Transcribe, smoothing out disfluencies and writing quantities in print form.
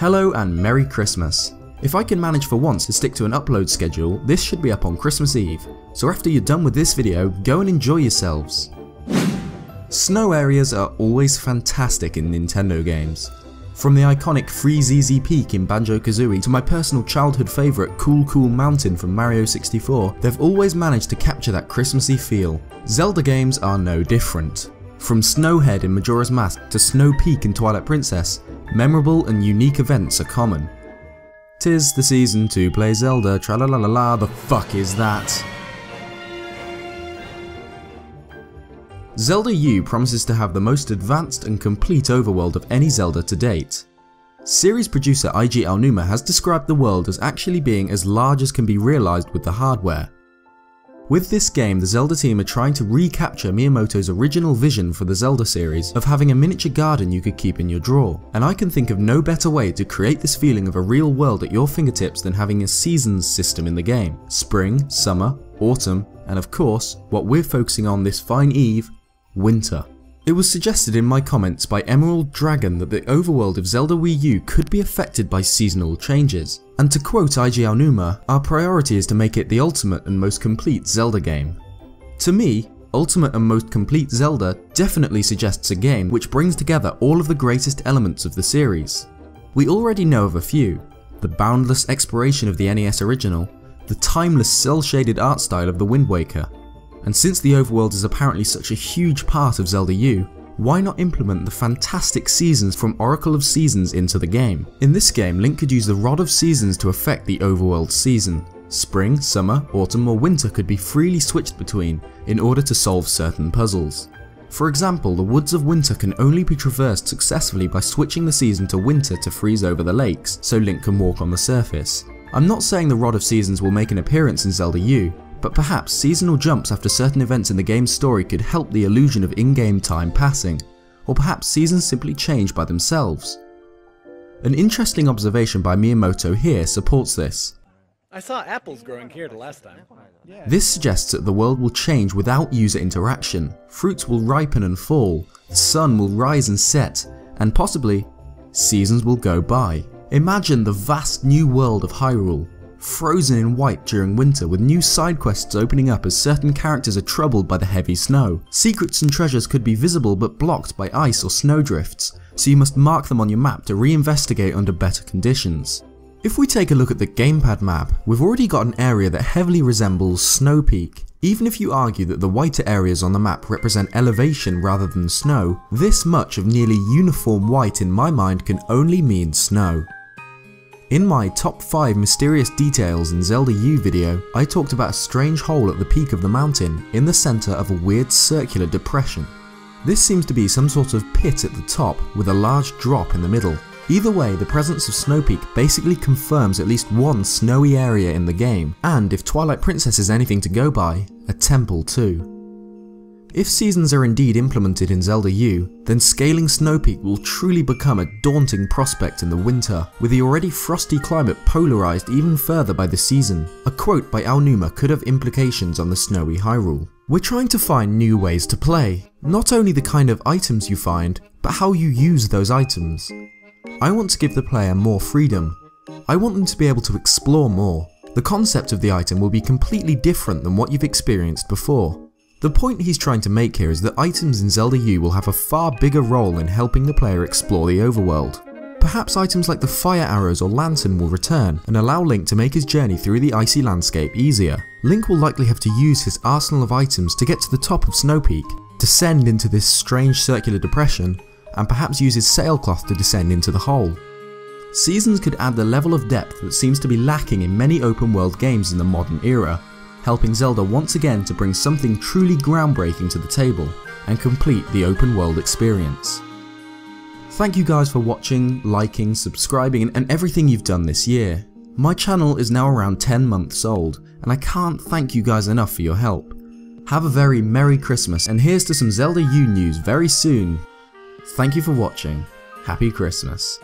Hello and Merry Christmas. If I can manage for once to stick to an upload schedule, this should be up on Christmas Eve, so after you're done with this video, go and enjoy yourselves. Snow areas are always fantastic in Nintendo games. From the iconic Freeze-Easy Peak in Banjo-Kazooie to my personal childhood favourite Cool Cool Mountain from Mario 64, they've always managed to capture that Christmassy feel. Zelda games are no different. From Snowhead in Majora's Mask to Snow Peak in Twilight Princess, memorable and unique events are common. 'Tis the season to play Zelda, tra-la-la-la-la, the fuck is that? Zelda U promises to have the most advanced and complete overworld of any Zelda to date. Series producer IG Aonuma has described the world as actually being as large as can be realised with the hardware. With this game, the Zelda team are trying to recapture Miyamoto's original vision for the Zelda series of having a miniature garden you could keep in your drawer, and I can think of no better way to create this feeling of a real world at your fingertips than having a seasons system in the game. Spring, summer, autumn, and of course, what we're focusing on this fine eve, winter. It was suggested in my comments by Emerald Dragon that the overworld of Zelda Wii U could be affected by seasonal changes, and to quote IG Aonuma, our priority is to make it the ultimate and most complete Zelda game. To me, Ultimate and Most Complete Zelda definitely suggests a game which brings together all of the greatest elements of the series. We already know of a few: the boundless exploration of the NES original, the timeless cel-shaded art style of the Wind Waker, and since the overworld is apparently such a huge part of Zelda U, why not implement the fantastic seasons from Oracle of Seasons into the game? In this game, Link could use the Rod of Seasons to affect the overworld season. Spring, summer, autumn or winter could be freely switched between in order to solve certain puzzles. For example, the Woods of Winter can only be traversed successfully by switching the season to winter to freeze over the lakes, so Link can walk on the surface. I'm not saying the Rod of Seasons will make an appearance in Zelda U, but perhaps seasonal jumps after certain events in the game's story could help the illusion of in-game time passing, or perhaps seasons simply change by themselves. An interesting observation by Miyamoto here supports this. I saw apples growing here the last time. This suggests that the world will change without user interaction, fruits will ripen and fall, the sun will rise and set, and possibly, seasons will go by. Imagine the vast new world of Hyrule, frozen in white during winter with new side quests opening up as certain characters are troubled by the heavy snow. Secrets and treasures could be visible but blocked by ice or snowdrifts, so you must mark them on your map to reinvestigate under better conditions. If we take a look at the gamepad map, we've already got an area that heavily resembles Snow Peak. Even if you argue that the whiter areas on the map represent elevation rather than snow, this much of nearly uniform white in my mind can only mean snow. In my top 5 mysterious details in Zelda U video, I talked about a strange hole at the peak of the mountain in the centre of a weird circular depression. This seems to be some sort of pit at the top with a large drop in the middle. Either way, the presence of Snow Peak basically confirms at least one snowy area in the game, and if Twilight Princess is anything to go by, a temple too. If seasons are indeed implemented in Zelda U, then scaling Snow Peak will truly become a daunting prospect in the winter, with the already frosty climate polarised even further by the season. A quote by Aonuma could have implications on the snowy Hyrule. We're trying to find new ways to play, not only the kind of items you find, but how you use those items. I want to give the player more freedom. I want them to be able to explore more. The concept of the item will be completely different than what you've experienced before. The point he's trying to make here is that items in Zelda U will have a far bigger role in helping the player explore the overworld. Perhaps items like the fire arrows or lantern will return and allow Link to make his journey through the icy landscape easier. Link will likely have to use his arsenal of items to get to the top of Snow Peak, descend into this strange circular depression, and perhaps use his sailcloth to descend into the hole. Seasons could add the level of depth that seems to be lacking in many open world games in the modern era, helping Zelda once again to bring something truly groundbreaking to the table and complete the open world experience. Thank you guys for watching, liking, subscribing and everything you've done this year. My channel is now around 10 months old and I can't thank you guys enough for your help. Have a very Merry Christmas and here's to some Zelda U news very soon. Thank you for watching. Happy Christmas.